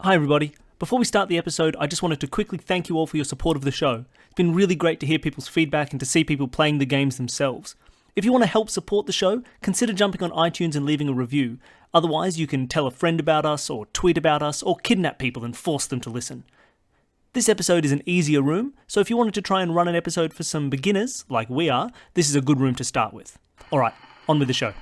Hi everybody. Before we start the episode, I just wanted to quickly thank you all for your support of the show. It's been really great to hear people's feedback and to see people playing the games themselves. If you want to help support the show, consider jumping on iTunes and leaving a review. Otherwise, you can tell a friend about us, or tweet about us, or kidnap people and force them to listen. This episode is an easier room, so if you wanted to try and run an episode for some beginners, like we are, this is a good room to start with. Alright, on with the show.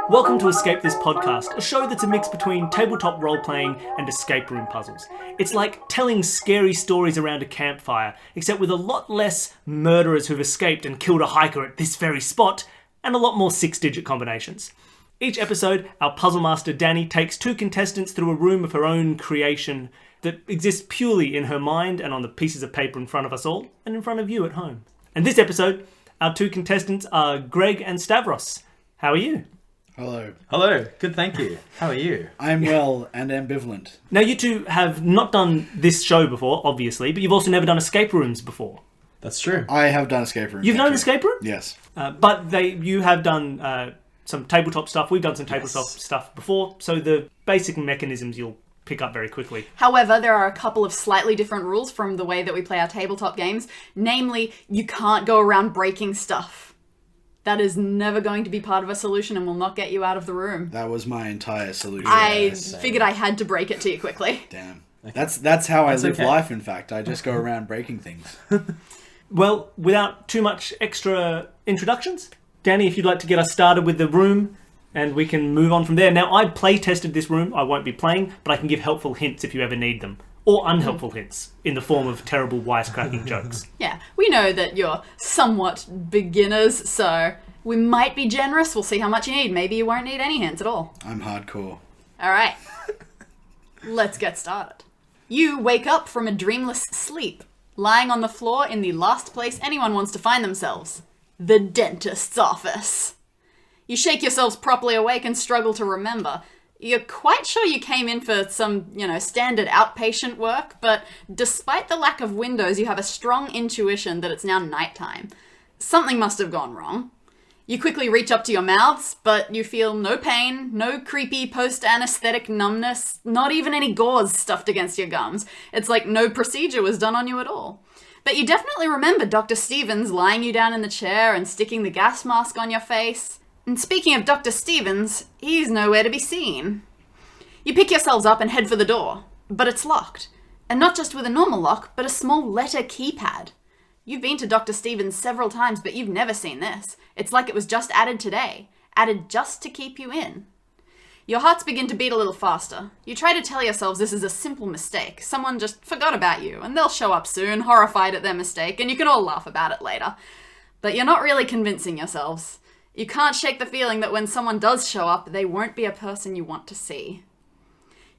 Welcome to Escape This Podcast, a show that's a mix between tabletop role-playing and escape room puzzles. It's like telling scary stories around a campfire, except with a lot less murderers who've escaped and killed a hiker at this very spot, and a lot more six-digit combinations. Each episode, our puzzle master Dani takes two contestants through a room of her own creation that exists purely in her mind and on the pieces of paper in front of us all, and in front of you at home. And this episode, our two contestants are Greg and Stavros. How are you? Hello. Hello. Good, thank you. How are you? I'm well and ambivalent. Now, you two have not done this show before, obviously, but you've also never done escape rooms before. That's true. I have done escape rooms. You've done escape room? Yes. But you have done some tabletop stuff. We've done some tabletop stuff before, so the basic mechanisms you'll pick up very quickly. However, there are a couple of slightly different rules from the way that we play our tabletop games. Namely, you can't go around breaking stuff. That is never going to be part of a solution and will not get you out of the room. That was my entire solution. I figured I had to break it to you quickly. Damn. Okay. That's how I live okay. life, in fact. I just go around breaking things. Well, without too much extra introductions, Dani, if you'd like to get us started with the room, and we can move on from there. Now, I play tested this room. I won't be playing, but I can give helpful hints if you ever need them. Or unhelpful hints, in the form of terrible wisecracking jokes. Yeah, we know that you're somewhat beginners, so we might be generous. We'll see how much you need. Maybe you won't need any hints at all. I'm hardcore. All right. Let's get started. You wake up from a dreamless sleep, lying on the floor in the last place anyone wants to find themselves, the dentist's office. You shake yourselves properly awake and struggle to remember. You're quite sure you came in for some, standard outpatient work, but despite the lack of windows, you have a strong intuition that it's now nighttime. Something must have gone wrong. You quickly reach up to your mouths, but you feel no pain, no creepy post-anaesthetic numbness, not even any gauze stuffed against your gums. It's like no procedure was done on you at all. But you definitely remember Dr. Stevens lying you down in the chair and sticking the gas mask on your face. And speaking of Dr. Stevens, he's nowhere to be seen. You pick yourselves up and head for the door, but it's locked. And not just with a normal lock, but a small letter keypad. You've been to Dr. Stevens several times, but you've never seen this. It's like it was just added today, added just to keep you in. Your hearts begin to beat a little faster. You try to tell yourselves this is a simple mistake. Someone just forgot about you, and they'll show up soon, horrified at their mistake, and you can all laugh about it later. But you're not really convincing yourselves. You can't shake the feeling that when someone does show up, they won't be a person you want to see.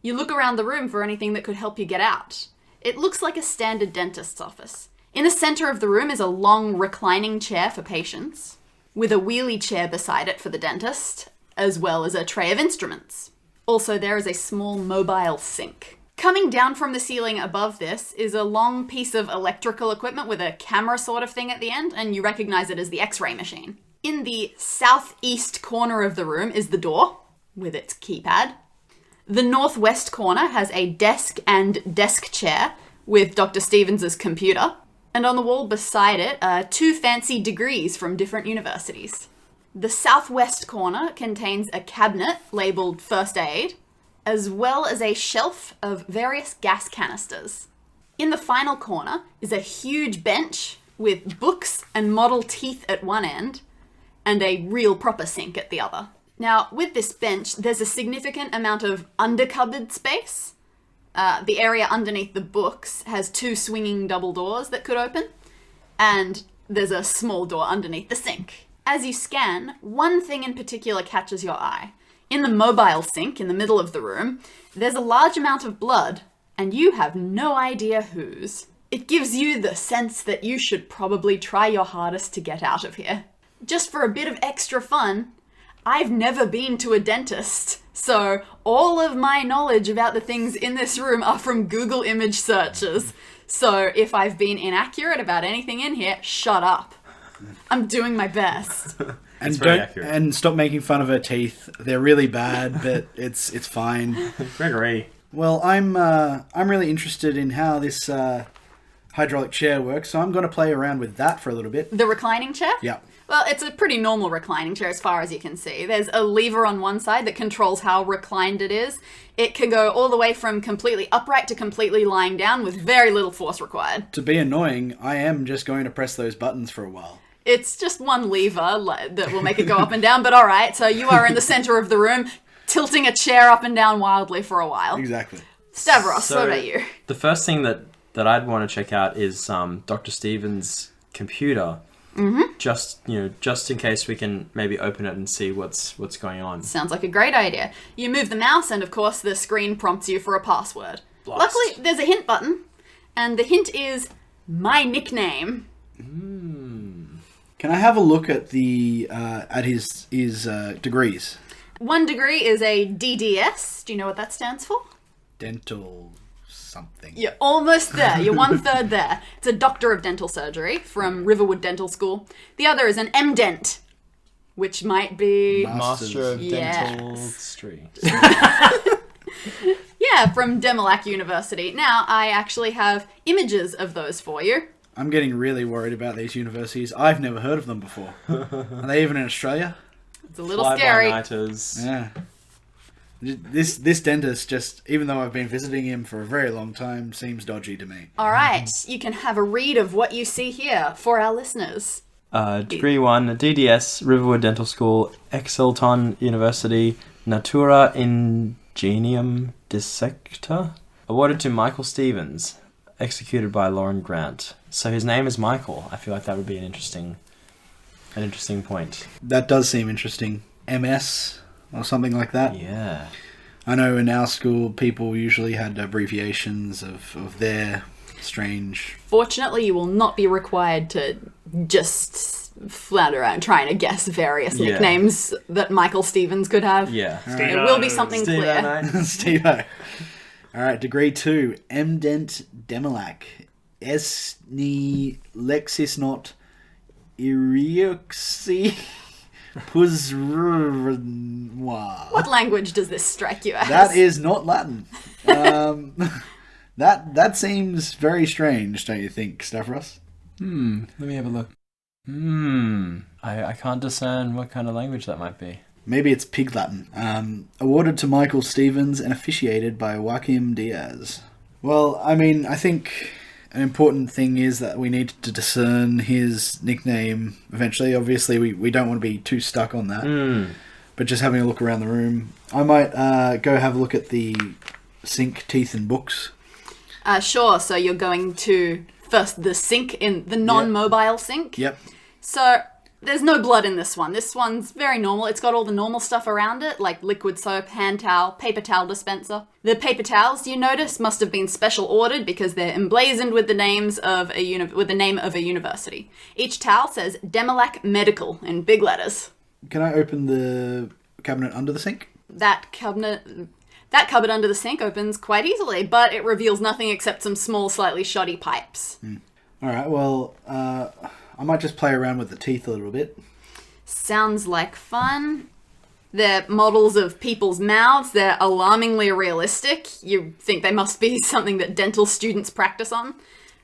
You look around the room for anything that could help you get out. It looks like a standard dentist's office. In the center of the room is a long reclining chair for patients, with a wheelie chair beside it for the dentist, as well as a tray of instruments. Also, there is a small mobile sink. Coming down from the ceiling above this is a long piece of electrical equipment with a camera sort of thing at the end, and you recognize it as the X-ray machine. In the southeast corner of the room is the door, with its keypad. The northwest corner has a desk and desk chair with Dr. Stevens' computer. And on the wall beside it are two fancy degrees from different universities. The southwest corner contains a cabinet labelled First Aid, as well as a shelf of various gas canisters. In the final corner is a huge bench with books and model teeth at one end, and a real proper sink at the other. Now, with this bench, there's a significant amount of under-cupboard space. The area underneath the books has two swinging double doors that could open, and there's a small door underneath the sink. As you scan, one thing in particular catches your eye. In the mobile sink in the middle of the room, there's a large amount of blood, and you have no idea whose. It gives you the sense that you should probably try your hardest to get out of here. Just for a bit of extra fun, I've never been to a dentist, So all of my knowledge about the things in this room are from Google image searches. So if I've been inaccurate about anything in here, shut up. I'm doing my best. And very accurate. and stop making fun of her teeth. They're really bad, but it's fine. Gregory. Well, I'm really interested in how this hydraulic chair works, so I'm going to play around with that for a little bit. The reclining chair? Yeah. Well, it's a pretty normal reclining chair as far as you can see. There's a lever on one side that controls how reclined it is. It can go all the way from completely upright to completely lying down with very little force required. To be annoying, I am just going to press those buttons for a while. It's just one lever that will make it go up and down, but alright, so you are in the center of the room, tilting a chair up and down wildly for a while. Exactly. Stavros, what about you? The first thing that I'd want to check out is Dr. Stevens' computer. Mm-hmm. Just in case we can maybe open it and see what's going on. Sounds like a great idea. You move the mouse and of course the screen prompts you for a password. Blast. Luckily, there's a hint button, and the hint is my nickname. Can I have a look at his degrees? 1 degree is a DDS. Do you know what that stands for? Dental something. You're almost there. You're 1/3 there. It's a Doctor of Dental Surgery from Riverwood Dental School. The other is an MDent, which might be... Master of Yes. Dentistry. Yeah, from Demelac University. Now, I actually have images of those for you. I'm getting really worried about these universities. I've never heard of them before. Are they even in Australia? It's a little scary. Fly-by-nighters. Yeah. This dentist, just even though I've been visiting him for a very long time, seems dodgy to me. All right, you can have a read of what you see here for our listeners. Degree 1, DDS, Riverwood Dental School, Exelton University, Natura Ingenium Dissector. Awarded to Michael Stevens. Executed by Lauren Grant. So his name is Michael. I feel like that would be an interesting point. That does seem interesting. MS or something like that. Yeah. I know in our school people usually had abbreviations of their strange... Fortunately, you will not be required to just flounder around trying to guess various nicknames that Michael Stevens could have. Yeah. There will be something clear. Steve-O. Alright, degree 2. MDent Demelac. Esni Lexisnot Irioxi Puzrwa. What language does this strike you as? That is not Latin. That seems very strange, don't you think, Stavros? Let me have a look. I can't discern what kind of language that might be. Maybe it's Pig Latin. Awarded to Michael Stevens and officiated by Joaquim Diaz. Well, I mean, I think an important thing is that we need to discern his nickname eventually. Obviously, we don't want to be too stuck on that. But just having a look around the room, I might go have a look at the sink, teeth and books. Sure, so you're going to first the sink, in the non-mobile sink. Yep. So there's no blood in this one. This one's very normal. It's got all the normal stuff around it, like liquid soap, hand towel, paper towel dispenser. The paper towels, you notice, must have been special ordered because they're emblazoned with the names of with the name of a university. Each towel says Demelac Medical in big letters. Can I open the cabinet under the sink? That cupboard under the sink opens quite easily, but it reveals nothing except some small, slightly shoddy pipes. Alright, well, I might just play around with the teeth a little bit. Sounds like fun. They're models of people's mouths. They're alarmingly realistic. You think they must be something that dental students practice on.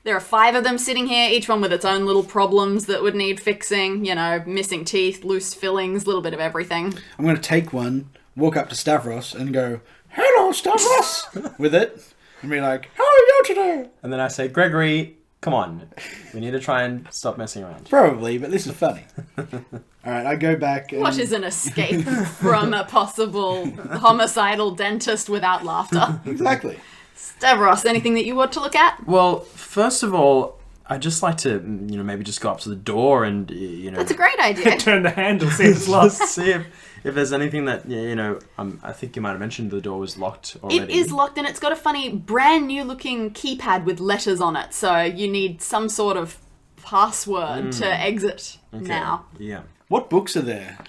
There are 5 of them sitting here, each one with its own little problems that would need fixing. You know, missing teeth, loose fillings, a little bit of everything. I'm going to take one, walk up to Stavros and go, "Hello, Stavros!" with it. And be like, "How are you today?" And then I say, Gregory, come on. We need to try and stop messing around. Probably, but this is funny. Alright, I go back and... What is an escape from a possible homicidal dentist without laughter? Exactly. Stavros, anything that you want to look at? Well, first of all, I'd just like to, maybe just go up to the door and, That's a great idea. Turn the handle, see if it's locked. see if there's anything that, I think you might have mentioned the door was locked already. It is locked and it's got a funny brand new looking keypad with letters on it. So you need some sort of password to exit now. Yeah. What books are there?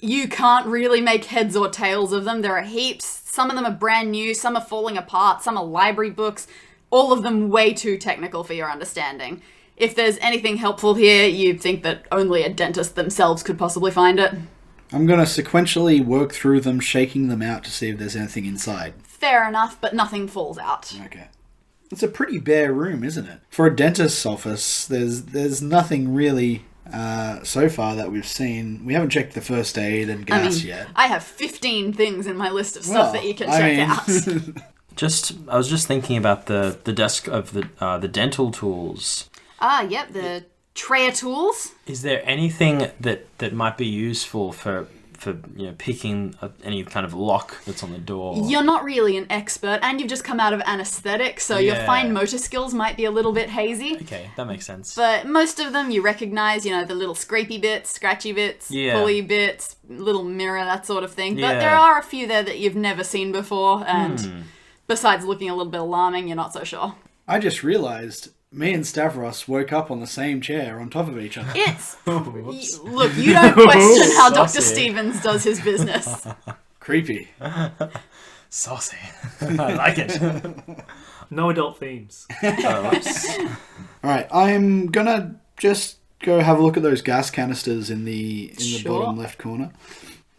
You can't really make heads or tails of them. There are heaps. Some of them are brand new, some are falling apart, some are library books. All of them way too technical for your understanding. If there's anything helpful here, you'd think that only a dentist themselves could possibly find it. I'm going to sequentially work through them, shaking them out to see if there's anything inside. Fair enough, but nothing falls out. Okay. It's a pretty bare room, isn't it? For a dentist's office, there's nothing really so far that we've seen. We haven't checked the first aid and gas yet. I have 15 things in my list of stuff that you can check out. I was just thinking about the desk of the dental tools. Yep, the Treya tools. Is there anything that might be useful for picking any kind of lock that's on the door? You're not really an expert, and you've just come out of anaesthetic, so your fine motor skills might be a little bit hazy. Okay, that makes sense. But most of them you recognise, the little scrapey bits, scratchy bits, pulley bits, little mirror, that sort of thing. But there are a few there that you've never seen before, and besides looking a little bit alarming, you're not so sure. I just realised me and Stavros woke up on the same chair on top of each other. It's... Look, you don't question how Dr. Stevens does his business. Creepy. Saucy. I like it. No adult themes. Alright, I'm gonna just go have a look at those gas canisters in the bottom left corner.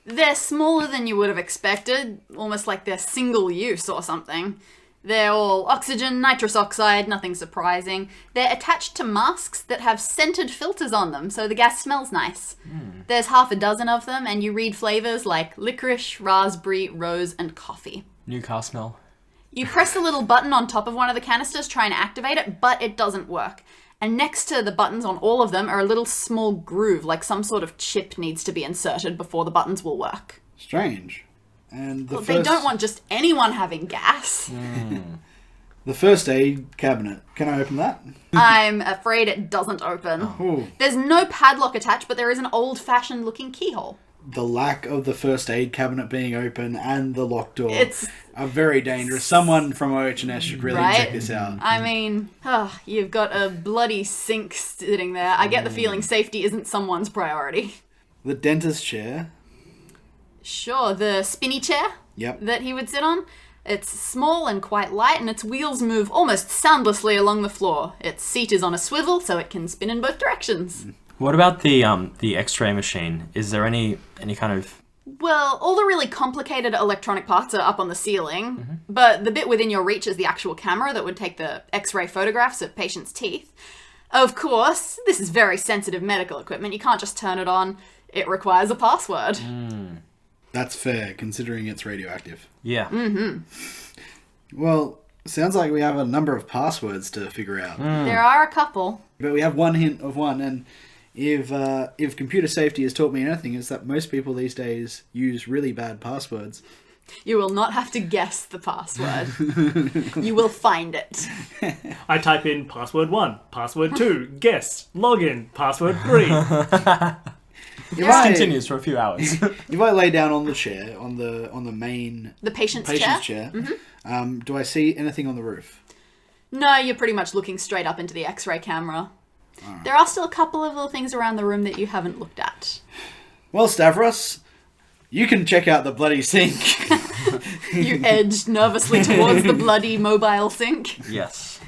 They're smaller than you would have expected, almost like they're single use or something. They're all oxygen, nitrous oxide, nothing surprising. They're attached to masks that have scented filters on them, so the gas smells nice. There's half a dozen of them, and you read flavours like licorice, raspberry, rose, and coffee. New car smell. You press the little button on top of one of the canisters trying to activate it, but it doesn't work. And next to the buttons on all of them are a little small groove, like some sort of chip needs to be inserted before the buttons will work. Strange. And they don't want just anyone having gas. The first aid cabinet. Can I open that? I'm afraid it doesn't open. Ooh. There's no padlock attached, but there is an old-fashioned looking keyhole. The lack of the first aid cabinet being open and the locked door are very dangerous. Someone from OH&S should really check this out. I mean, you've got a bloody sink sitting there. I get the feeling safety isn't someone's priority. The dentist chair. Sure, the spinny chair that he would sit on. It's small and quite light, and its wheels move almost soundlessly along the floor. Its seat is on a swivel, so it can spin in both directions. What about the X-ray machine? Is there any kind of... Well, all the really complicated electronic parts are up on the ceiling, but the bit within your reach is the actual camera that would take the X-ray photographs of patients' teeth. Of course, this is very sensitive medical equipment. You can't just turn it on. It requires a password. That's fair, considering it's radioactive. Yeah. Well, sounds like we have a number of passwords to figure out. There are a couple. But we have one hint of one, and if computer safety has taught me anything, it's that most people these days use really bad passwords. You will not have to guess the password. You will find it. I type in password 1, password 2, guess, login, password 3. This continues for a few hours. If I lay down on the chair, on the main... The patient's chair. Do I see anything on the roof? No, you're pretty much looking straight up into the X-ray camera. There are still a couple of little things around the room that you haven't looked at. Well, Stavros, you can check out the bloody sink. You edged nervously towards the bloody mobile sink. Yes.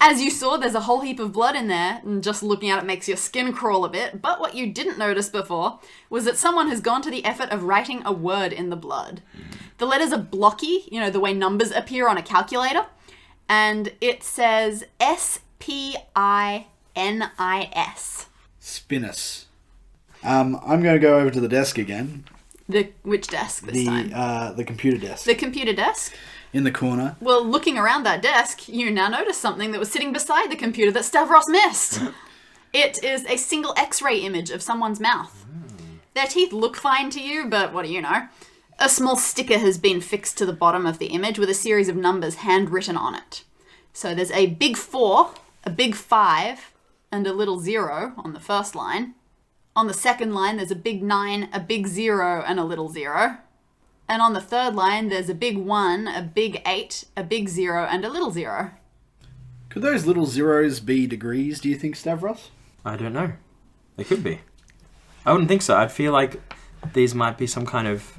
As you saw, there's a whole heap of blood in there, and just looking at it makes your skin crawl a bit, but what you didn't notice before was that someone has gone to the effort of writing a word in the blood. The letters are blocky, the way numbers appear on a calculator, and it says S-P-I-N-I-S. Spinus. I'm going to go over to the desk again. Which desk this time? The computer desk. The computer desk? In the corner. Well, looking around that desk, you now notice something that was sitting beside the computer that Stavros missed. It is a single X-ray image of someone's mouth. Their teeth look fine to you, but what do you know? A small sticker has been fixed to the bottom of the image with a series of numbers handwritten on it. So there's a big 4, a big 5, and a little 0 on the first line. On the second line, there's a big 9, a big 0, and a little 0. And on the third line, there's a big 1, a big 8, a big 0, and a little 0. Could those little zeros be degrees, do you think, Stavros? I don't know. They could be. I wouldn't think so. I'd feel like these might be some kind of...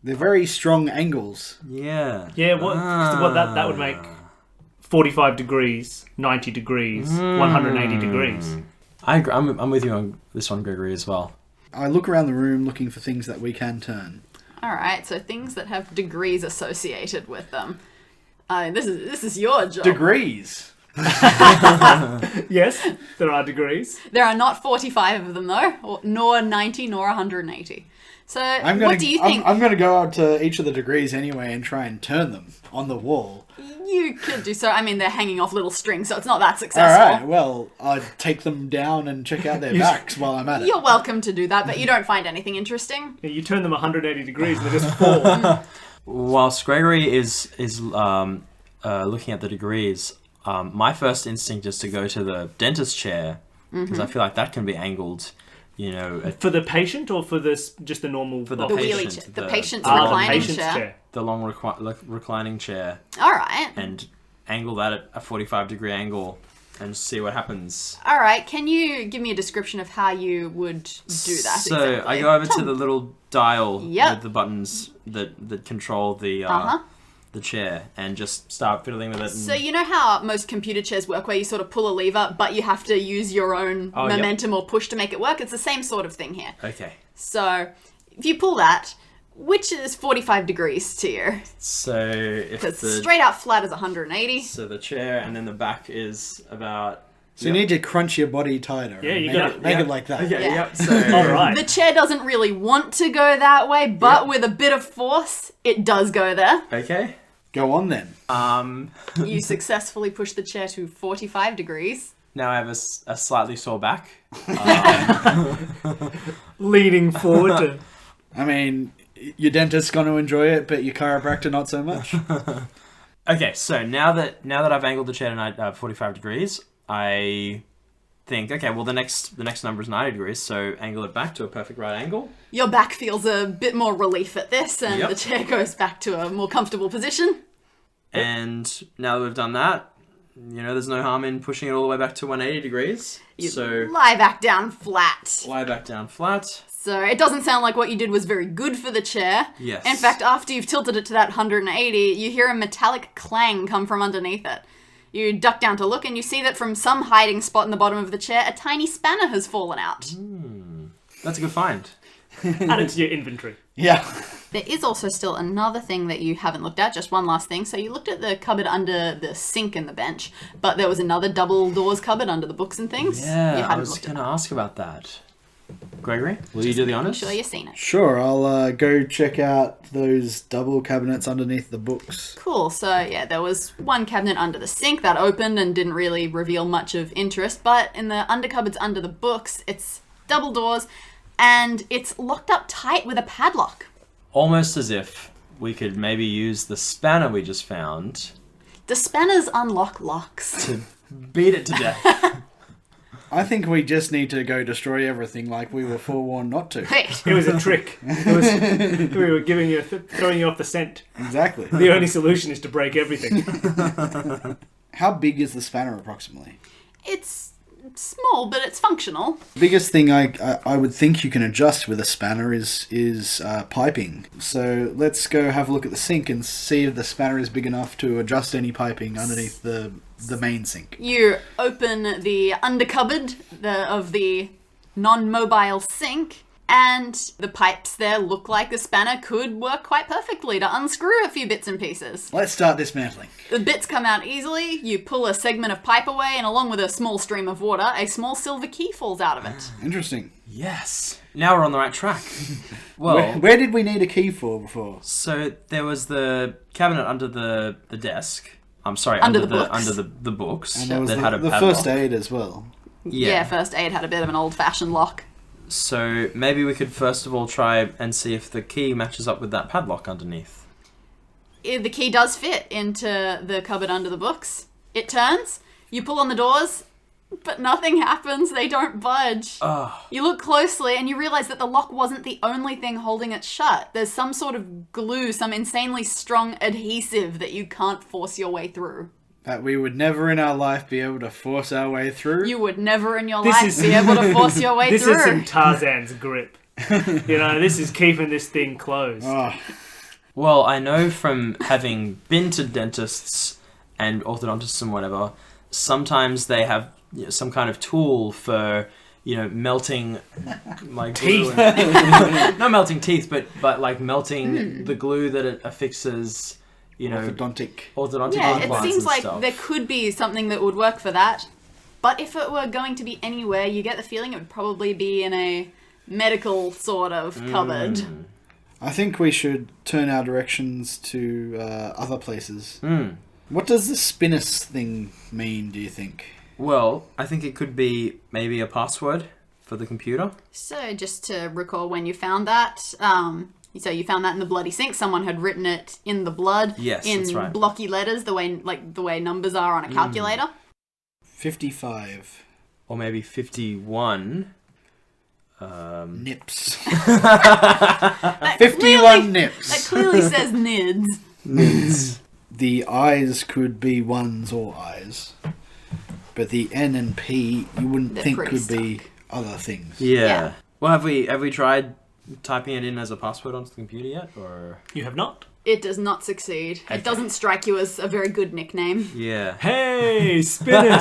They're very strong angles. Yeah. Yeah, what that would make 45 degrees, 90 degrees, 180 degrees. I'm with you on this one, Gregory, as well. I look around the room looking for things that we can turn. All right, so things that have degrees associated with them. This is your job. Degrees. Yes, there are degrees. There are not 45 of them though, nor 90, nor 180. So what do you think? I'm going to go out to each of the degrees anyway and try and turn them on the wall. You could do so. I mean, they're hanging off little strings, so it's not that successful. All right, well, I'd take them down and check out their backs while I'm at it. You're welcome to do that, but you don't find anything interesting. Yeah, you turn them 180 degrees and they just fall. Whilst Gregory is looking at the degrees, my first instinct is to go to the dentist chair, because I feel like that can be angled, you know... For the patient or for just the normal... For the wheelie patient. chair. The patient's the reclining patient's chair. The long reclining chair. All right. And angle that at a 45-degree angle and see what happens. All right. Can you give me a description of how you would do that So exactly? I go over to the little dial Yep. with the buttons that control the chair and just start fiddling with it. So you know how most computer chairs work, where you sort of pull a lever, but you have to use your own momentum or push to make it work? It's the same sort of thing here. Okay. So if you pull that, which is 45 degrees to you? So if Because the straight out flat is 180. so the chair and then the back is about... So you need to crunch your body tighter. Yeah, and you make got it, make it like that. Okay, Yeah. yep. So All right. The chair doesn't really want to go that way, but with a bit of force, it does go there. Okay. Go on then. You successfully push the chair to 45 degrees. Now I have a slightly sore back. Leaning forward to... I mean, your dentist's going to enjoy it, but your chiropractor not so much. Okay, so now that I've angled the chair to 45 degrees, I think, okay, well the next number is 90 degrees, so angle it back to a perfect right angle. Your back feels a bit more relief at this, and Yep. the chair goes back to a more comfortable position. And now that we've done that, you know, there's no harm in pushing it all the way back to 180 degrees. You So lie back down flat. lie back down flat. So it doesn't sound like what you did was very good for the chair. Yes. In fact, after you've tilted it to that 180, you hear a metallic clang come from underneath it. You duck down to look, and you see that from some hiding spot in the bottom of the chair, a tiny spanner has fallen out. That's a good find. Add it to your inventory. Yeah. There is also still another thing that you haven't looked at, just one last thing. So you looked at the cupboard under the sink and the bench, but there was another double doors cupboard under the books and things. Yeah, you I hadn't was looked going at to ask about that. Gregory, will you do the that. I'm honors? sure you've seen it. Sure, I'll go check out those double cabinets underneath the books. Cool. So yeah, there was one cabinet under the sink that opened and didn't really reveal much of interest, but in the under cupboards under the books, it's double doors and it's locked up tight with a padlock. Almost as if we could maybe use the spanner we just found The spanners unlock locks. to beat it to death. I think we just need to go destroy everything like we were forewarned not to. Wait. It was a trick. We were giving you, throwing you off the scent. Exactly. The only solution is to break everything. How big is the spanner approximately? It's small, but it's functional. The biggest thing I would think you can adjust with a spanner is piping. So let's go have a look at the sink and see if the spanner is big enough to adjust any piping underneath the main sink. You open the under cupboard of the non-mobile sink, and the pipes there look like the spanner could work quite perfectly to unscrew a few bits and pieces. Let's start dismantling. The bits come out easily, you pull a segment of pipe away, and along with a small stream of water, a small silver key falls out of it. Interesting. Yes. Now we're on the right track. Well, Where did we need a key for before? so there was the cabinet under the desk. I'm sorry, Under under the books. under the books And there was that had a the padlock. first aid as well. Yeah, first aid had a bit of an old-fashioned lock. So maybe we could first of all try and see if the key matches up with that padlock underneath. The key does fit into the cupboard under the books. It turns, you pull on the doors, but nothing happens. They don't budge. Oh, You look closely and you realize that the lock wasn't the only thing holding it shut. There's some sort of glue, some insanely strong adhesive that you can't force your way through. That we would never in our life be able to force our way through. You would never in your This life is- be able to force your way This through. is some Tarzan's grip. This is keeping this thing closed. Oh, Well, I know from having been to dentists and orthodontists and whatever, sometimes they have some kind of tool for, melting like Teeth. glue and, not melting teeth, but like melting the glue that it affixes, orthodontic. Yeah, it implants seems and like stuff. there could be something that would work for that. But if it were going to be anywhere, you get the feeling it would probably be in a medical sort of cupboard. I think we should turn our directions to other places. Mm. What does the spinnus thing mean, do you think? Well, I think it could be maybe a password for the computer. So just to recall when you found that, so you found that in the bloody sink. Someone had written it in the blood. Yes, in that's right. blocky letters, the way numbers are on a calculator. 55. Or maybe 51. Nips. That 51 nips. That clearly says NIDS. The I's could be ones or I's. But the N and P, you wouldn't They're think pretty could be other things. Yeah. Well, have we tried typing it in as a password onto the computer yet, or? You have not? It does not succeed. Okay. It doesn't strike you as a very good nickname. Yeah. Hey, spinners!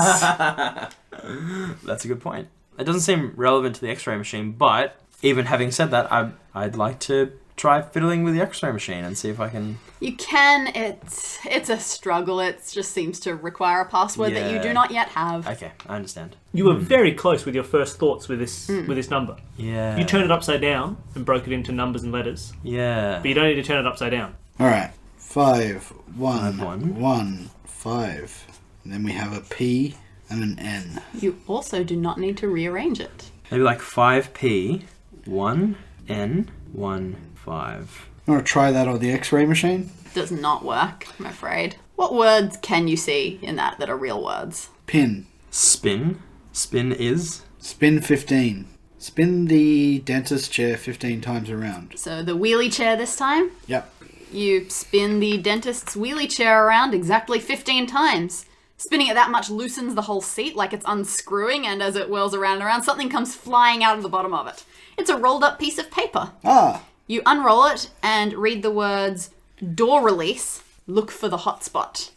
That's a good point. It doesn't seem relevant to the X-ray machine, but even having said that, I'd like to try fiddling with the X-ray machine and see if I can. You can. It's a struggle. It just seems to require a password that you Yeah. do not yet have. Okay, I understand. You were very close with your first thoughts with this number. Yeah. You turned it upside down and broke it into numbers and letters, Yeah. but you don't need to turn it upside down. Alright. 5, 1, 1. 1, 5. And then we have a P and an N. You also do not need to rearrange it. Maybe like 5P, 1N, 1, 5. You want to try that on the X-ray machine? Does not work, I'm afraid. What words can you see in that are real words? Pin. Spin. Spin is. Spin 15. Spin the dentist chair 15 times around. So the wheelie chair this time. Yep. You spin the dentist's wheelie chair around exactly 15 times. Spinning it that much loosens the whole seat like it's unscrewing, and as it whirls around and around, something comes flying out of the bottom of it. It's a rolled up piece of paper. Ah! You unroll it and read the words, door release, look for the hotspot.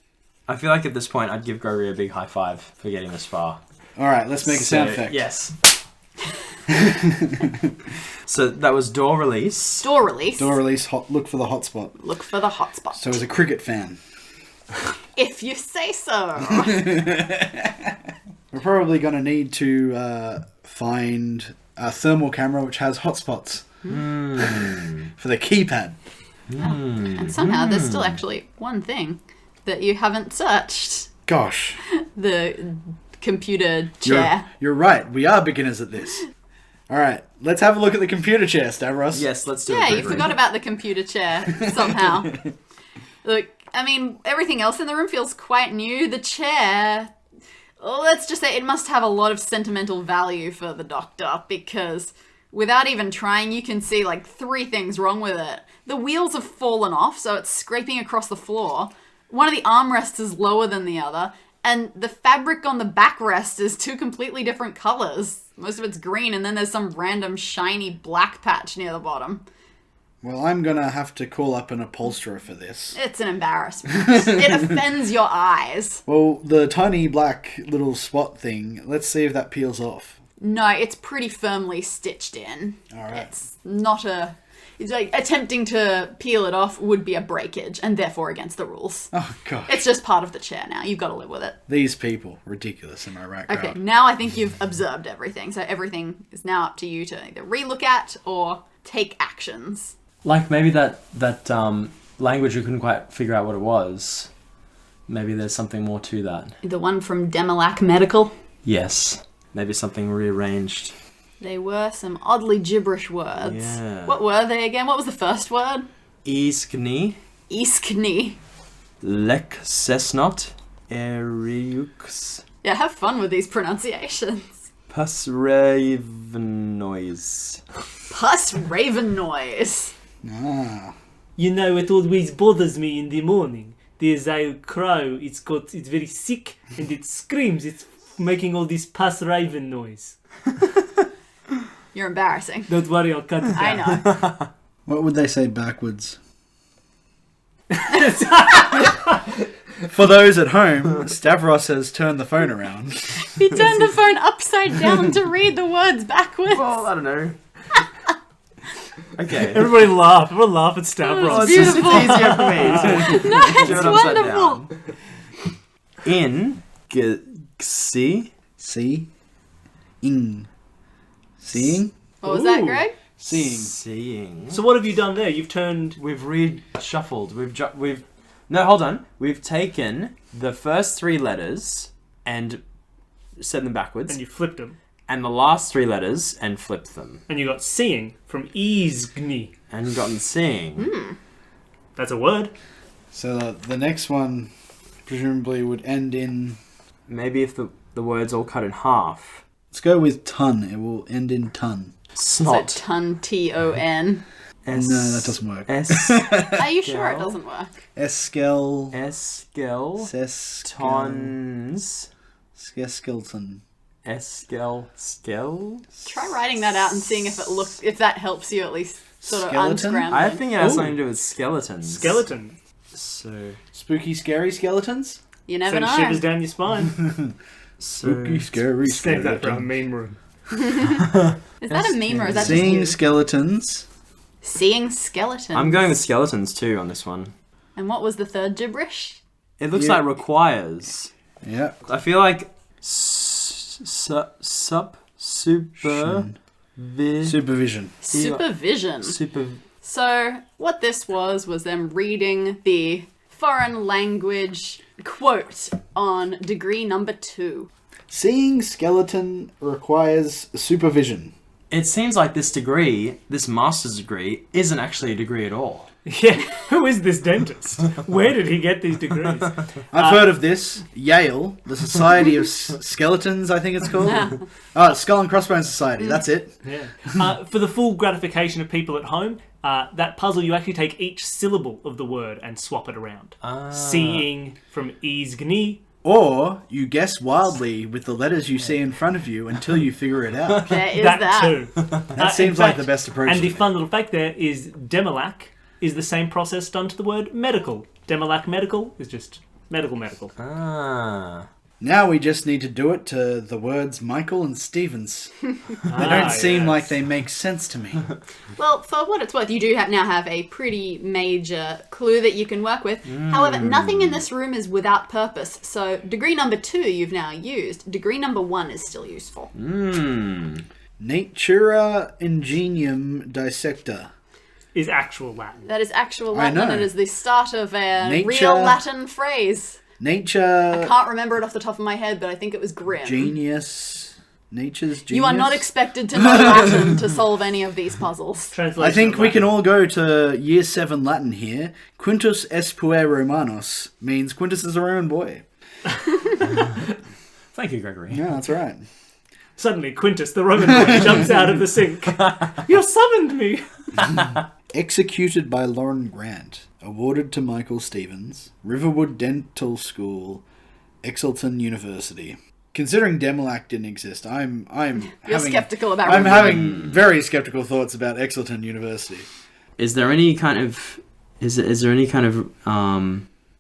I feel like at this point I'd give Gregory a big high five for getting this far. Alright, let's make a sound effect. Yes. So that was door release. Door release, Door release, look for the hotspot. look for the hotspot. So as a cricket fan, If you say so. we're probably going to need to find a thermal camera which has hotspots for the keypad. And somehow there's still actually one thing that you haven't searched. Gosh, The computer chair. you're right. We are beginners at this. All right, let's have a look at the computer chair, Stavros. Yes, let's do it. Yeah, you Gregory. forgot about the computer chair somehow. Look, I mean, everything else in the room feels quite new. The chair, let's just say it must have a lot of sentimental value for the doctor, because without even trying, you can see like 3 things wrong with it. The wheels have fallen off, so it's scraping across the floor. One of the armrests is lower than the other, and the fabric on the backrest is 2 completely different colors. Most of it's green, and then there's some random shiny black patch near the bottom. Well, I'm going to have to call up an upholsterer for this. It's an embarrassment. It offends your eyes. Well, the tiny black little spot thing, let's see if that peels off. No, it's pretty firmly stitched in. All right. It's not a... It's like attempting to peel it off would be a breakage, and therefore against the rules. Oh, gosh. It's just part of the chair now. You've got to live with it. These people. Ridiculous, am I right, crowd? Okay, now I think you've observed everything, so everything is now up to you to either relook at or take actions. Like maybe that language we couldn't quite figure out what it was. Maybe there's something more to that. The one from Demolac Medical. Yes. Maybe something rearranged. They were some oddly gibberish words. Yeah. What were they again? What was the first word? Iskni, Iskni. lek cessnot, eriux, Yeah, have fun with these pronunciations. pusravenois. Pus raven noise. Ah. You know, it always bothers me in the morning. There's a crow, it's very sick, and it screams, it's making all this pus raven noise. You're embarrassing. Don't worry, I'll cut it I down. know. What would they say backwards? For those at home, Stavros has turned the phone around. He turned the phone upside down to read the words backwards. Well, I don't know. Okay. Everybody laugh. Everyone laugh at Stavros. It's easier for me. No, it's wonderful. In see See? Ing. Seeing? What was that, Ooh. Greg? seeing. So what have you done there? You've turned... We've reshuffled. We've no, hold on. We've taken the first 3 letters and set them backwards, And you flipped them. and the last 3 letters and flipped them, And you got seeing from izgni. and gotten seeing. That's a word. So the next one presumably would end in... Maybe if the word's all cut in half. Let's go with ton. It will end in ton. Snot. So ton, T-O-N. No, that doesn't work. S Are you sure it doesn't work? Eskel... Eskel Seskel... tons Skeleton. Eskel. Try writing that out and seeing if that helps you at least sort of Skeleton? unscramble. I think it has Ooh. something to do with skeletons. Skeleton. So Spooky, scary skeletons? You never Send know. shivers down your spine. Scary Save that for our meme room. Is that a meme or is that just Seeing you? skeletons. Seeing skeletons. I'm going with skeletons too on this one. And what was the third gibberish? It looks Yeah. like requires. Yeah. I feel like super Supervision. Supervision. super. So, what this was them reading the foreign language quote on degree number 2. Seeing skeleton requires supervision. It seems like this degree, this master's degree, isn't actually a degree at all. Yeah, who is this dentist? Where did he get these degrees? I've heard of this. Yale, the Society of Skeletons, I think it's called. Oh, Skull and Crossbones Society, that's it. Yeah. For the full gratification of people at home, that puzzle, you actually take each syllable of the word and swap it around. Seeing from izgni. Or you guess wildly with the letters you see in front of you until you figure it out. There is that. too. That seems like the best approach. And the fun little fact there is Demolac is the same process done to the word medical. Demolac medical is just medical. Ah. Now we just need to do it to the words Michael and Stevens. They don't seem like they make sense to me. Well, for what it's worth, you do now have a pretty major clue that you can work with. However, nothing in this room is without purpose. So, degree number 2 you've now used. Degree number 1 is still useful. Natura ingenium dissecta. Is actual Latin. That is actual I Latin. know. It is the start of a Nature- real Latin phrase. Nature Can't remember it off the top of my head, but I think it was grim. genius. Nature's genius. You are not expected to know Latin to solve any of these puzzles. Translation I think of we Latin. can all go to Year 7 Latin here. Quintus est puer Romanos means Quintus is a Roman boy. Thank you, Gregory. Yeah, that's right. Suddenly, Quintus, the Roman boy, jumps out of the sink. You summoned me! Executed by Lauren Grant. Awarded to Michael Stevens. Riverwood Dental School. Exelton University. Considering Demolac didn't exist, I'm You're skeptical about I'm Riverwood. having very skeptical thoughts about Exelton University. Is there any kind of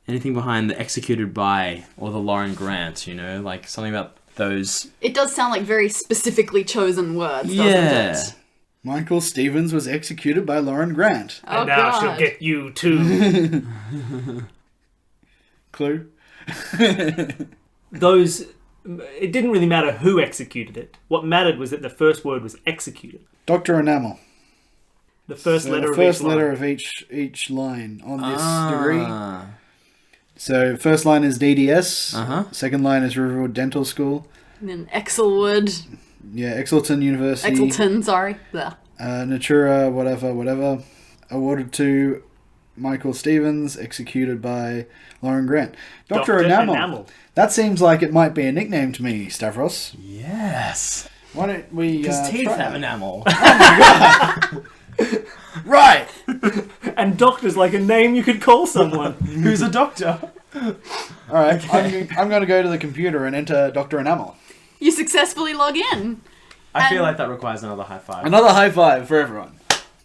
anything behind the executed by or the Lauren Grant? You know, like something about those. It does sound like very specifically chosen words, doesn't Yeah. it? Michael Stevens was executed by Lauren Grant. Oh, And now God. she'll get you too. Clue? Those... It didn't really matter who executed it. What mattered was that the first word was executed. Dr. Enamel. The first So letter the of first each line. letter of each line on this degree. So first line is DDS. Second line is Riverwood Dental School. And then Exelwood. Yeah, Exelton University. Exelton, sorry. Blah. Natura, whatever. Awarded to Michael Stevens. Executed by Lauren Grant. Dr. Enamel. That seems like it might be a nickname to me, Stavros. Yes. Why don't we His teeth try have that? enamel. Right! And doctor's like a name you could call someone. Who's a doctor? Alright, I'm going to go to the computer and enter Dr. Enamel. You successfully log in. I feel like that requires another high five. Another high five for everyone.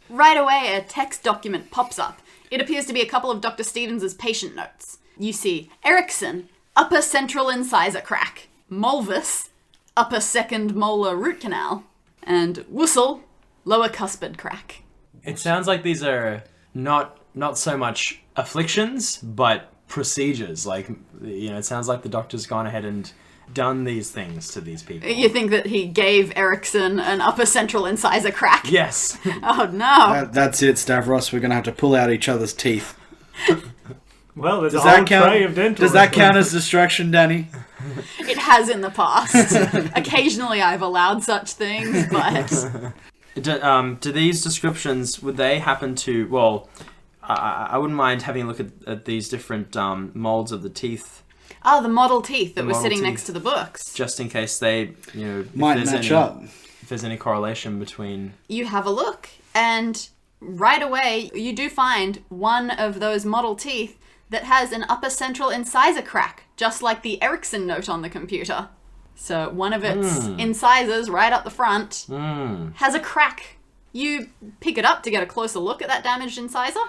Right away, a text document pops up. It appears to be a couple of Dr. Stevens' patient notes. You see Erickson, upper central incisor crack. Mulvis, upper second molar root canal. And Wussel, lower cuspid crack. It sounds like these are not so much afflictions, but procedures. Like, it sounds like the doctor's gone ahead and done these things to these people. You think that he gave Erickson an upper central incisor crack? Yes. Oh no. That's it, Stavros. We're going to have to pull out each other's teeth. Well, there's a whole tray of dental. Does that count as distraction, Dani? It has in the past. Occasionally I've allowed such things, but... Do these descriptions, would they happen to... Well, I wouldn't mind having a look at these different molds of the teeth. Oh, the model teeth that The were model sitting teeth. next to the books. Just in case they, if Might there's match any, up. If there's any correlation between... You have a look, and right away you do find one of those model teeth that has an upper central incisor crack, just like the Erickson note on the computer. So one of its incisors right up the front has a crack. You pick it up to get a closer look at that damaged incisor.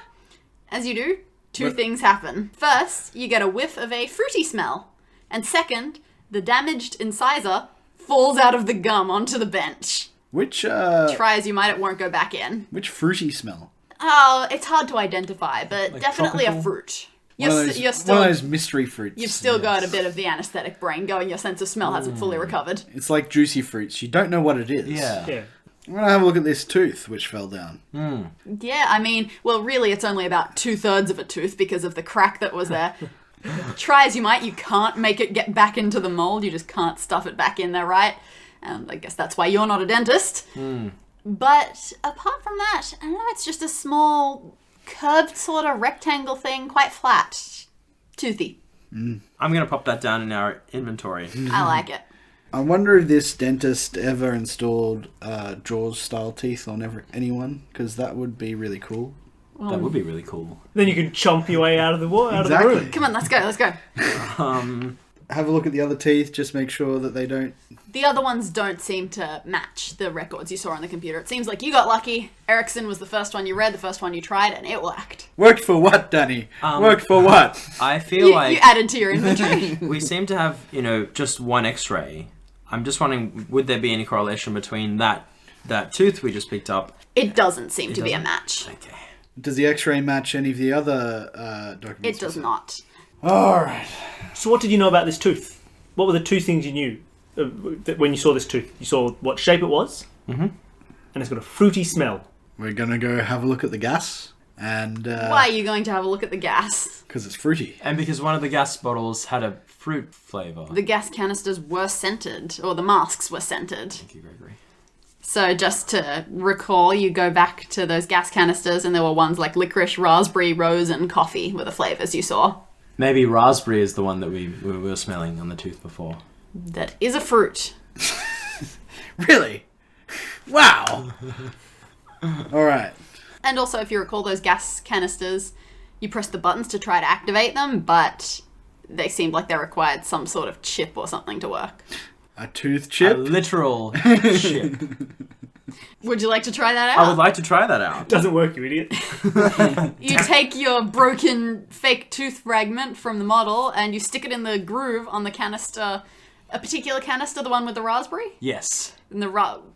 As you do, two things happen. First, you get a whiff of a fruity smell. And second, the damaged incisor falls out of the gum onto the bench. Which Try as you might, it won't go back in. which fruity smell? Oh, it's hard to identify, but Like definitely tropical? a fruit. One of those mystery fruits. You've still got a bit of the anaesthetic brain going. Your sense of smell hasn't fully recovered. It's like juicy fruits. You don't know what it is. Yeah. I'm going to have a look at this tooth which fell down. Yeah, I mean, well, really, it's only about 2/3 of a tooth because of the crack that was there. Try as you might, you can't make it get back into the mold. You just can't stuff it back in there, right? And I guess that's why you're not a dentist. But apart from that, I don't know, it's just a small, curved sort of rectangle thing, quite flat. Toothy. I'm going to pop that down in our inventory. I like it. I wonder if this dentist ever installed Jaws-style teeth on anyone, because that would be really cool. That would be really cool. Then you can chomp your way out of the wall, out of the Exactly. room. Come on, let's go, let's go. Have a look at the other teeth, just make sure that they don't... The other ones don't seem to match the records you saw on the computer. It seems like you got lucky. Erickson was the first one you read, the first one you tried, and it worked. Worked for what, Dani? Worked for what? I feel You added to your inventory. we seem to have, just one X-ray. I'm just wondering, would there be any correlation between that tooth we just picked up? It doesn't seem to be a match. Okay. Does the X-ray match any of the other documents? It does not. Alright. So what did you know about this tooth? What were the two things you knew when you saw this tooth? You saw what shape it was, and it's got a fruity smell. We're gonna go have a look at the gas, and... Why are you going to have a look at the gas? Because it's fruity. And because one of the gas bottles had a fruit flavour. The gas canisters were scented, or the masks were scented. Thank you, Gregory. So just to recall, you go back to those gas canisters and there were ones like licorice, raspberry, rose, and coffee were the flavours you saw. Maybe raspberry is the one that we were smelling on the tooth before. That is a fruit. Really? Wow! Alright. And also, if you recall those gas canisters, you press the buttons to try to activate them, but they seemed like they required some sort of chip or something to work. A tooth A chip? literal chip. Would you like to try that I out? would like to try that out. Doesn't work, you idiot. You take your broken fake tooth fragment from the model and you stick it in the groove on the canister, a particular canister, the one with the raspberry. Yes. And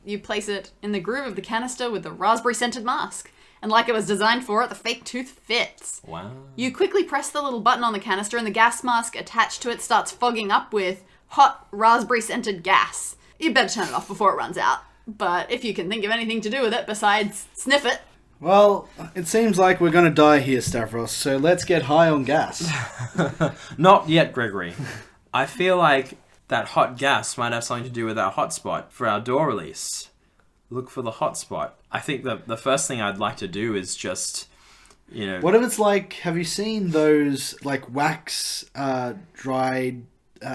you place it in the groove of the canister with the raspberry scented mask. And like it was designed for it, the fake tooth fits. Wow. You quickly press the little button on the canister and the gas mask attached to it starts fogging up with hot raspberry scented gas. You better turn it off before it runs out. But if you can think of anything to do with it besides sniff it. Well, it seems like we're gonna die here, Stavros, so let's get high on gas. Not yet, Gregory. I feel like that hot gas might have something to do with our hotspot for our door release. Look for the hotspot. I think the first thing I'd like to do is just, What if it's like, have you seen those, like, wax dried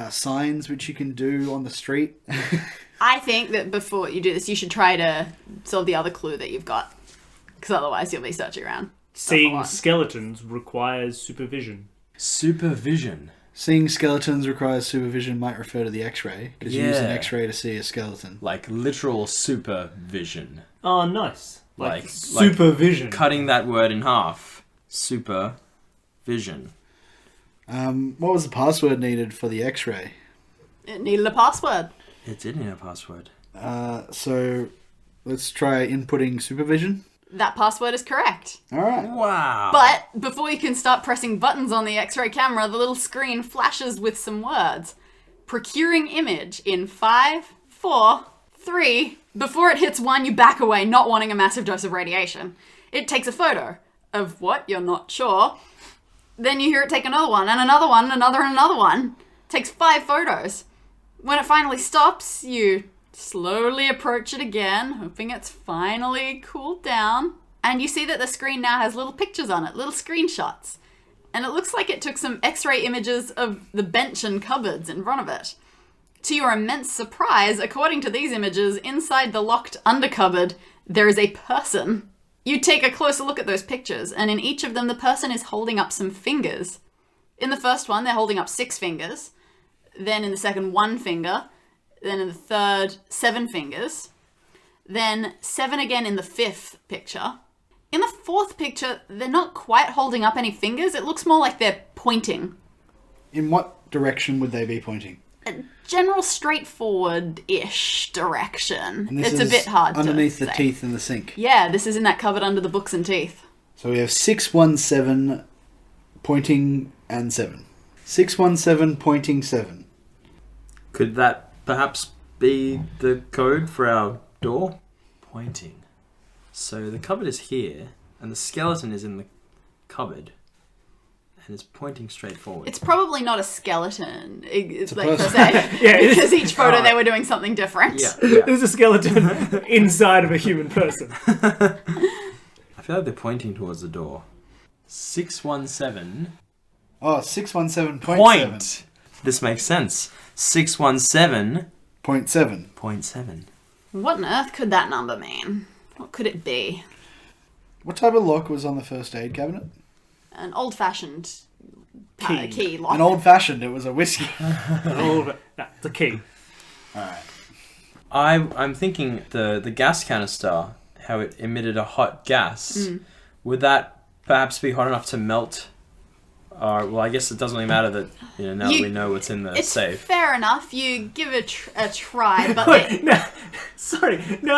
signs which you can do on the street? I think that before you do this, you should try to solve the other clue that you've got. Because otherwise you'll be searching around. Seeing skeletons requires supervision. Supervision. Seeing skeletons requires supervision might refer to the X-ray, because you use an Yeah. X-ray to see a skeleton. Like literal supervision. Oh, nice. Like supervision. Cutting that word in half. Supervision. What was the password needed for the X-ray? It needed a password. It did need a password. So let's try inputting supervision. That password is correct. All right. Wow. But before you can start pressing buttons on the X-ray camera, the little screen flashes with some words. Procuring image in 5, 4, 3. Before it hits 1, you back away, not wanting a massive dose of radiation. It takes a photo of what? You're not sure. Then you hear it take another one, and another one, and another one. It takes 5 photos. When it finally stops, you slowly approach it again, hoping it's finally cooled down. And you see that the screen now has little pictures on it, little screenshots. And it looks like it took some X-ray images of the bench and cupboards in front of it. To your immense surprise, according to these images, inside the locked undercupboard, there is a person. You take a closer look at those pictures, and in each of them, the person is holding up some fingers. In the first one, they're holding up 6 fingers. Then in the second, 1 finger. Then in the third, 7 fingers. Then 7 again in the 5th picture. In the 4th picture, they're not quite holding up any fingers. It looks more like they're pointing. In what direction would they be pointing? A general straightforward-ish direction. And this It's a is bit hard underneath to the say. teeth in the sink. Yeah, this is in that cupboard under the books and teeth. So we have 617 pointing and 7. 617 pointing 7. Could that perhaps be the code for our door? Pointing. So the cupboard is here, and the skeleton is in the cupboard, and it's pointing straight forward. It's probably not a skeleton, it's a like per person. se, Yeah, it is. because each photo they were doing something different. Yeah. There's a skeleton inside of a human person. I feel like they're pointing towards the door. 617. Oh, 617.7. Point! This makes sense. 617.7. 0.7. What on earth could that number mean? What could it be? What type of lock was on the first aid cabinet? An old-fashioned Key. key lock. An old-fashioned. It was a whiskey. That's the key. Alright. I'm thinking the gas canister, how it emitted a hot gas. Would that perhaps be hot enough to melt? Well, I guess it doesn't really matter that now that we know what's in the It's safe. fair enough. You give it a try, but Wait, now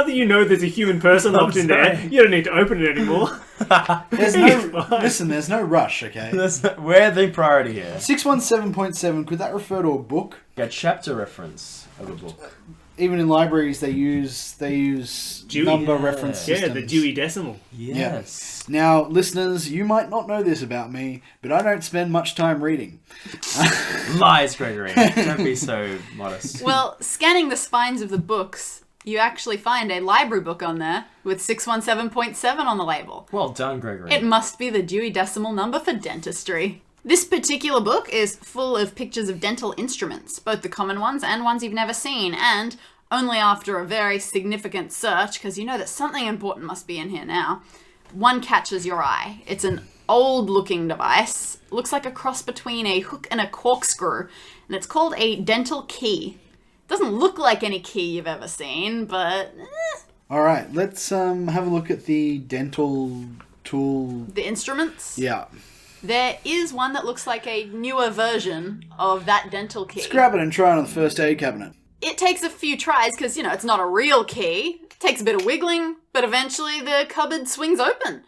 that you know there's a human person locked in there, you don't need to open it anymore. There's there's no rush, okay? We're the priority here. 617.7, could that refer to a book? A chapter reference of a book. Even in libraries, they use Dewey. number Yeah. reference systems. Yeah, the Dewey Decimal. Yes. Now, listeners, you might not know this about me, but I don't spend much time reading. Lies, Gregory. Don't be so modest. well, scanning the spines of the books, you actually find a library book on there with 617.7 on the label. Well done, Gregory. It must be the Dewey Decimal number for dentistry. This particular book is full of pictures of dental instruments, both the common ones and ones you've never seen, and only after a very significant search, because you know that something important must be in here now, one catches your eye. It's an old-looking device. Looks like a cross between a hook and a corkscrew, and it's called a dental key. Doesn't look like any key you've ever seen, but Alright, let's have a look at the dental tool. the instruments. Yeah. There is one that looks like a newer version of that dental key. Let's grab it and try it on the first aid cabinet. It takes a few tries because, it's not a real key. It takes a bit of wiggling, but eventually the cupboard swings open.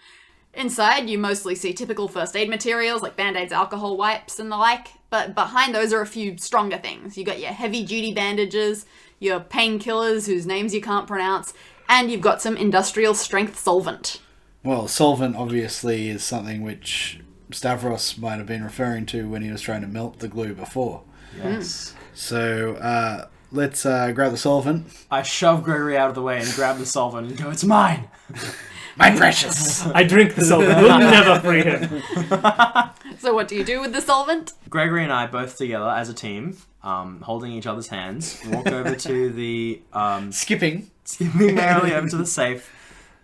Inside, you mostly see typical first aid materials like Band-Aids, alcohol wipes, and the like. But behind those are a few stronger things. You got your heavy-duty bandages, your painkillers whose names you can't pronounce, and you've got some industrial-strength solvent. Well, solvent obviously is something which Stavros might have been referring to when he was trying to melt the glue before. Yes. So, let's grab the solvent. I shove Gregory out of the way and grab the solvent and go, it's mine! My precious! I drink the solvent. We'll never free him. So what do you do with the solvent? Gregory and I, both together as a team, holding each other's hands, walk over to the... Skipping. skipping merrily over to the safe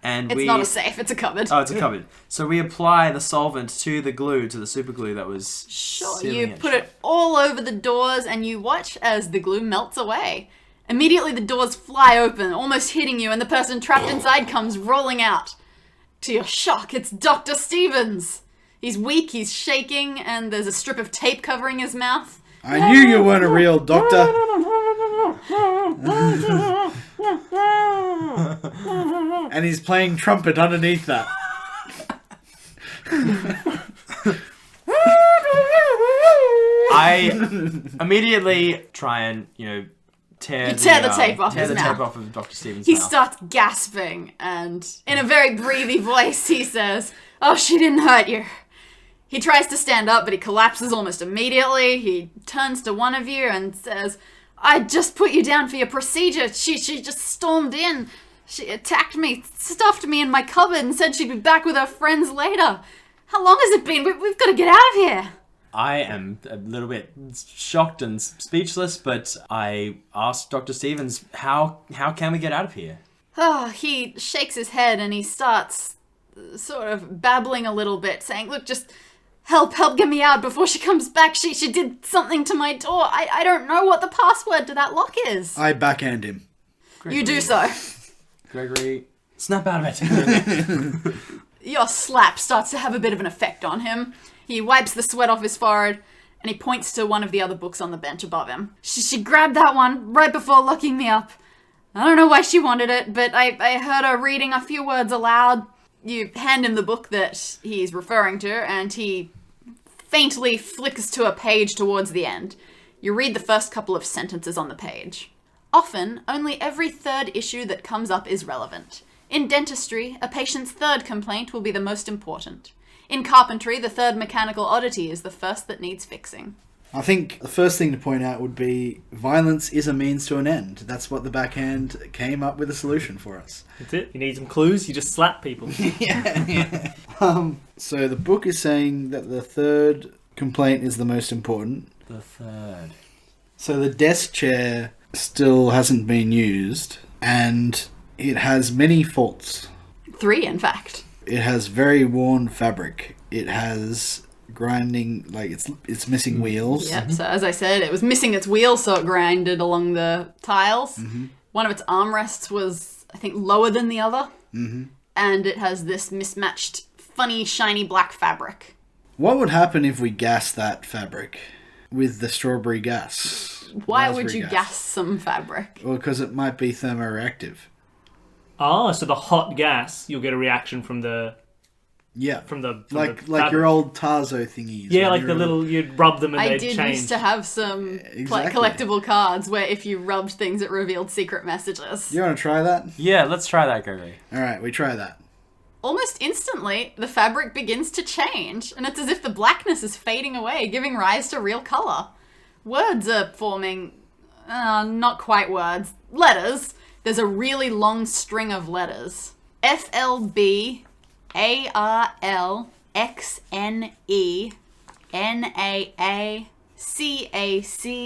And It's not a safe, it's a cupboard. Oh, it's a cupboard. So we apply the solvent to the glue, to the super glue that was Sure, sealing you put it all over the doors and you watch as the glue melts away. Immediately the doors fly open, almost hitting you, and the person trapped inside comes rolling out. To your shock, it's Dr. Stevens. He's weak, he's shaking, and there's a strip of tape covering his mouth. I knew you weren't a real doctor. And he's playing trumpet underneath that. I immediately try and, tear You tear the tape off his Tear the mouth. tape off of Dr. Stevens' He mouth. starts gasping, and in a very breathy voice, he says, "Oh, she didn't hurt you." He tries to stand up, but he collapses almost immediately. He turns to one of you and says, "I just put you down for your procedure. She just stormed in. She attacked me, stuffed me in my cupboard, and said she'd be back with her friends later. How long has it been? We've got to get out of here." I am a little bit shocked and speechless, but I asked Dr. Stevens, how can we get out of here? Oh, he shakes his head and he starts sort of babbling a little bit, saying, "Look, just help get me out before she comes back. She did something to my door. I don't know what the password to that lock is." I backhand him. Gregory, You do so. Gregory, snap out of it. Your slap starts to have a bit of an effect on him. He wipes the sweat off his forehead and he points to one of the other books on the bench above him. She grabbed that one right before locking me up. I don't know why she wanted it, but I heard her reading a few words aloud. You hand him the book that he's referring to, and he faintly flickers to a page towards the end. You read the first couple of sentences on the page. Often, only every third issue that comes up is relevant. In dentistry, a patient's third complaint will be the most important. In carpentry, the third mechanical oddity is the first that needs fixing. I think the first thing to point out would be violence is a means to an end. That's what the backhand came up with a solution for us. That's it. You need some clues, you just slap people. Yeah. So the book is saying that the third complaint is the most important. The third. So the desk chair still hasn't been used, and it has many faults. 3, in fact. It has very worn fabric. It has grinding, like it's missing wheels. Yep, so as I said, it was missing its wheel, so it grinded along the tiles. Mm-hmm. One of its armrests was, I think, lower than the other. Mm-hmm. And it has this mismatched, funny, shiny black fabric. What would happen if we gassed that fabric with the strawberry gas? Why would Raspberry you gas some fabric? Well, because it might be thermoreactive. Ah, so the hot gas, you'll get a reaction from the Yeah. Like fabric. your old Tarzo thingies. Yeah, when like you the were- little, you'd rub them and I they'd did change. used to have some Exactly. collectible cards where if you rubbed things, it revealed secret messages. You want to try that? Yeah, let's try that, Gregory. Alright, we try that. Almost instantly, the fabric begins to change, and it's as if the blackness is fading away, giving rise to real colour. Words are forming, not quite words, letters. There's a really long string of letters.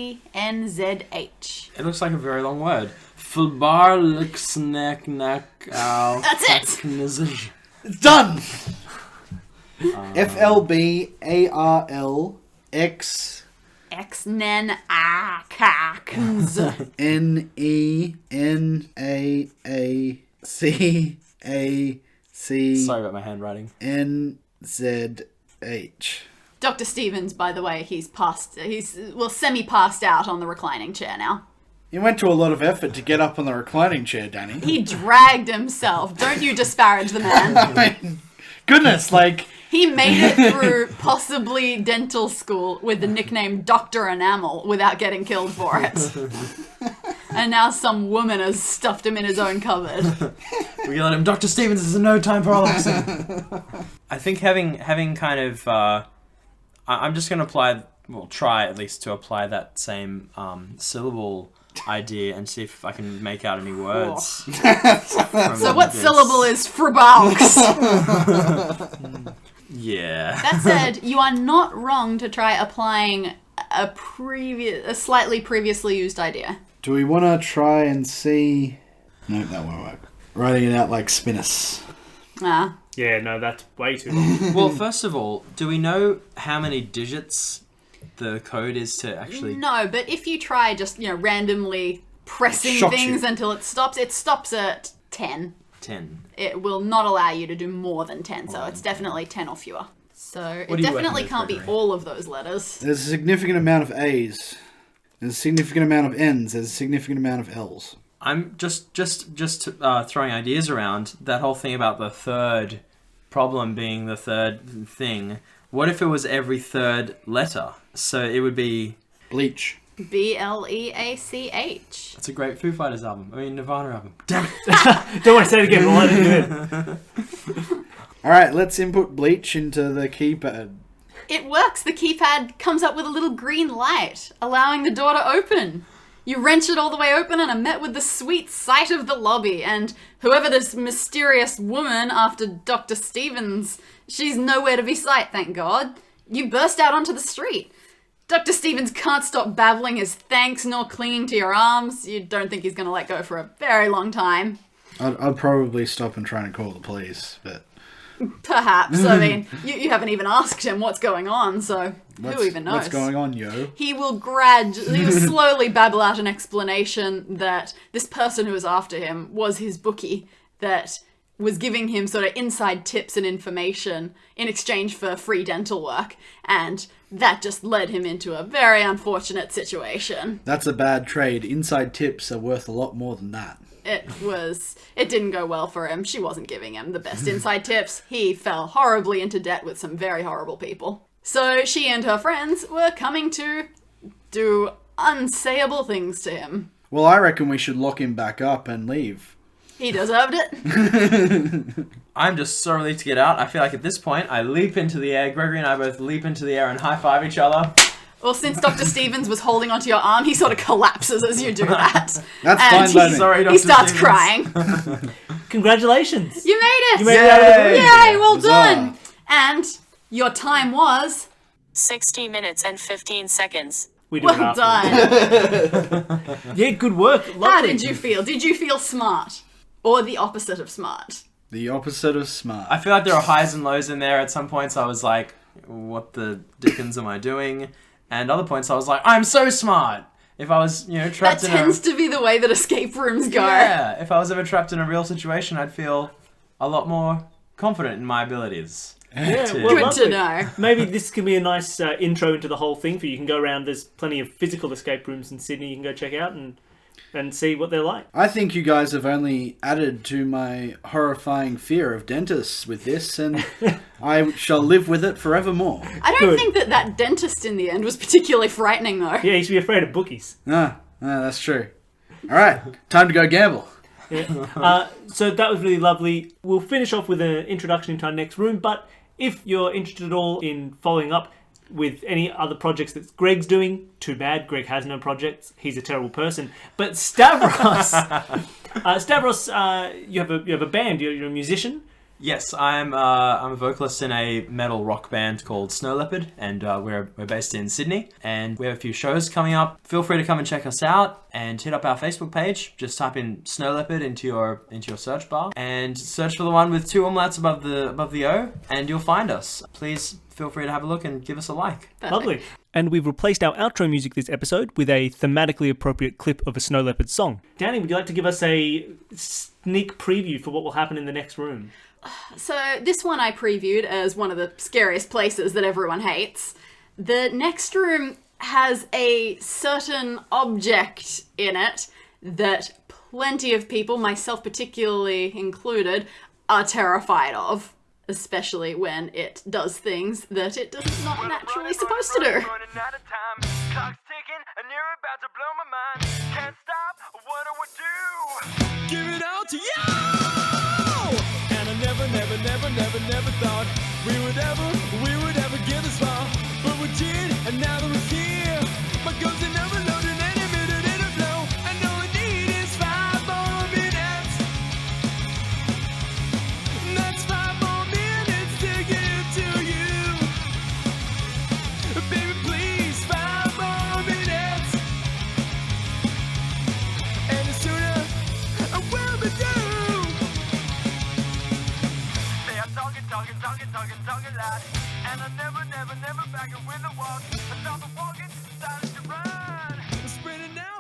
FLBARLXNENAACACNZH. It looks like a very long word. Fulbarlixneknakow. That's it! It's done! FLBARLX XNENACACNZ. NENAACAC Sorry about my handwriting. NZH. Dr. Stevens, by the way, he's semi-passed out on the reclining chair now. He went to a lot of effort to get up on the reclining chair, Dani. He dragged himself. Don't you disparage the man. I mean, goodness, like, He made it through possibly dental school with the nickname Dr. Enamel without getting killed for it. And now some woman has stuffed him in his own cupboard. We yell at him, Dr. Stevens, this is no time for all accent. I think having kind of... I'm just going to try at least to apply that same syllable idea and see if I can make out any words. So what syllable is Frabalks? Yeah. That said, you are not wrong to try applying a slightly previously used idea. do we want to try and see... No, that won't work. Writing it out like Spinnus. Ah. Yeah, no, that's way too long. Well, first of all, do we know how many digits the code is to actually... No, but if you try just, randomly pressing Shocks things you. until it stops at 10. 10. It will not allow you to do more than 10, so it's definitely 10 or fewer. So What it do you definitely recommend, can't be Gregory? all of those letters. There's a significant amount of A's. There's a significant amount of N's. There's a significant amount of L's. I'm just throwing ideas around. That whole thing about the third problem being the third thing. What if it was every third letter? So it would be... Bleach. BLEACH. It's a great Foo Fighters album. I mean, Nirvana album. Damn it. Don't want to say it again, but why didn't do it? Alright, let's input bleach into the keypad. It works. The keypad comes up with a little green light, allowing the door to open. You wrench it all the way open and are met with the sweet sight of the lobby, and whoever this mysterious woman after Dr. Stevens, she's nowhere to be sight, thank God. You burst out onto the street. Dr. Stevens can't stop babbling his thanks nor clinging to your arms. You don't think he's going to let go for a very long time. I'd probably stop and try and call the police, but... Perhaps. I mean, you haven't even asked him what's going on, so who even knows? What's going on, yo? He will slowly babble out an explanation that this person who was after him was his bookie that was giving him sort of inside tips and information in exchange for free dental work, and that just led him into a very unfortunate situation. That's a bad trade. Inside tips are worth a lot more than that. It didn't go well for him. She wasn't giving him the best inside tips. He fell horribly into debt with some very horrible people. So she and her friends were coming to do unsayable things to him. Well, I reckon we should lock him back up and leave. He deserved it. I'm just so relieved to get out. I feel like at this point, I leap into the air. Gregory and I both leap into the air and high-five each other. Well, since Dr. Stevens was holding onto your arm, he sort of collapses as you do that. That's and fine by me. Sorry, Dr. he starts Stevens. crying. Congratulations! You made it! You made it out of the room. Yay, well Huzzah. done! And your time was... 60 minutes and 15 seconds. We do it Well after. done. Yeah, good work. Lovely. How did you feel? Did you feel smart? Or the opposite of smart? The opposite of smart. I feel like there are highs and lows in there. At some points, I was like, what the dickens am I doing? And other points, I was like, I'm so smart. If I was, That trapped in tends to be the way that escape rooms go. Yeah, if I was ever trapped in a real situation, I'd feel a lot more confident in my abilities. Yeah, to- well, Good lovely. to know. Maybe this can be a nice intro into the whole thing for you. You can go around. There's plenty of physical escape rooms in Sydney. You can go check out and see what they're like. I think you guys have only added to my horrifying fear of dentists with this, and I shall live with it forevermore. I don't Good. think that dentist in the end was particularly frightening, though. Yeah, you should be afraid of bookies. That's true. Alright, time to go gamble. Yeah. So that was really lovely. We'll finish off with an introduction into our next room, but if you're interested at all in following up with any other projects that Greg's doing, too bad. Greg has no projects. He's a terrible person. But Stavros, you have a band. You're a musician. Yes, I'm a vocalist in a metal rock band called Snow Leopard, and we're based in Sydney, and we have a few shows coming up. Feel free to come and check us out, and hit up our Facebook page. Just type in Snow Leopard into your search bar, and search for the one with 2 umlauts above the O, and you'll find us. Please feel free to have a look and give us a like. Perfect. Lovely. And we've replaced our outro music this episode with a thematically appropriate clip of a Snow Leopard song. Dani, would you like to give us a sneak preview for what will happen in the next room? So this one I previewed as one of the scariest places that everyone hates. The next room has a certain object in it that plenty of people, myself particularly included, are terrified of. Especially when it does things that it is not naturally supposed to do. Running out of time, clock's ticking, and you're about to blow my mind. Can't stop, what do I do? Give it all to you! And I never thought we would ever get this far. But we did, and now that we're here, my guns are never loaded, any minute it'll blow. And all I need is 5 more minutes. And that's 5 more minutes to get to you. Baby, please, 5 more minutes. And the sooner I will be through. talking loud. And I never back it with a walk. I stop the walking, started to run. I'm sprinting now.